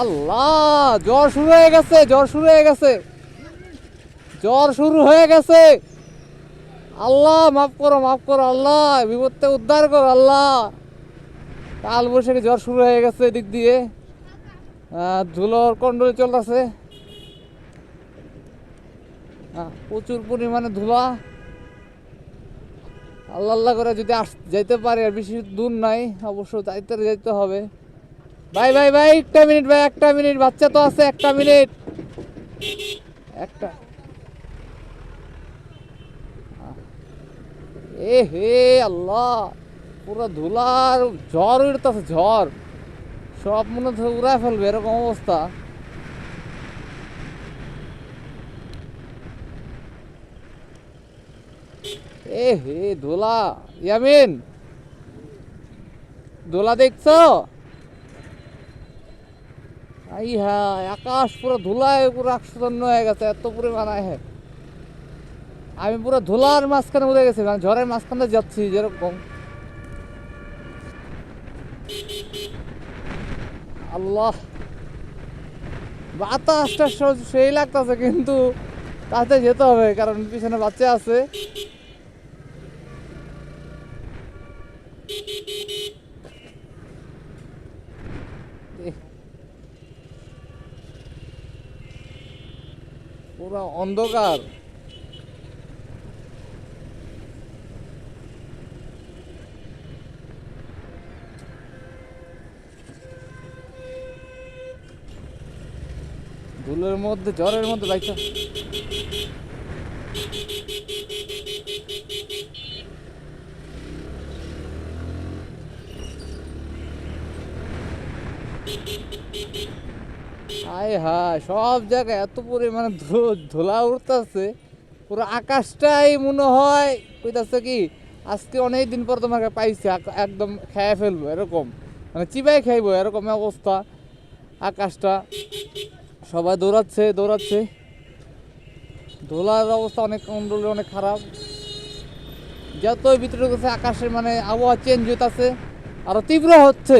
আল্লাহ, জ্বর শুরু হয়ে গেছে, জ্বর শুরু হয়ে গেছে, জ্বর শুরু হয়ে গেছে। আল্লাহ মাফ করো, মাফ করো আল্লাহ, বিপদ থেকে উদ্ধার করো আল্লাহ। কাল বৈশাখী জ্বর শুরু হয়ে গেছে এদিক দিয়ে। ধুলোর কন্ট্রোলে চলতেছে, প্রচুর পরিমাণে ধুলা। আল্লাহ আল্লাহ করে যদি যাইতে পারে, আর বেশি দূর নাই, অবশ্য যাইতে হবে। ভাই ভাই ভাই, একটা মিনিট ভাই, একটা মিনিট, বাচ্চা তো আছে, একটা মিনিট, একটা। এ হে আল্লাহ, পুরো ধুলার ঝড় উঠতেছে, ঝড়, সব মনে হচ্ছে উড়ায় ফেলবে এরকম অবস্থা। এ হে ধুলা, ইয়ামিন, ধুলা দেখছো? আই হ্যাঁ, আকাশ পুরো ধুলায় পুরো আচ্ছন্ন হয়ে গেছে, এত পরিমাণে। হ্যাঁ, আমি পুরো ধুলার মাঝখানে উড়ে গেছি, মানে ঝড়ের মাঝখানে যাচ্ছি যেরকম। আল্লাহ, বাতাসটা সেই লাগতেছে, কিন্তু তাতে যেতে হবে, কারণ পিছনে বাচ্চা আছে। পুরো অন্ধকার। ধুলোর মধ্যে, জ্বরের মধ্যে বাইকটা। আয় হায়, সব জায়গায় এত পরিমাণে ধুলা উড়তেছে, পুরো আকাশটাই মনে হয় কইতাছে কি আজকে অনেক দিন পর তোমাকে পাইছি, একদম খেয়ে ফেলবো এরকম, মানে চিবাই খাইবো এরকম অবস্থা আকাশটা। সবাই দৌড়াচ্ছে দৌড়াচ্ছে, ধুলার অবস্থা অনেক কন্ট্রোলে অনেক খারাপ। যতই ভিতরে গেছে আকাশের মানে আবহাওয়া চেঞ্জ হইতেছে, আরো তীব্র হচ্ছে।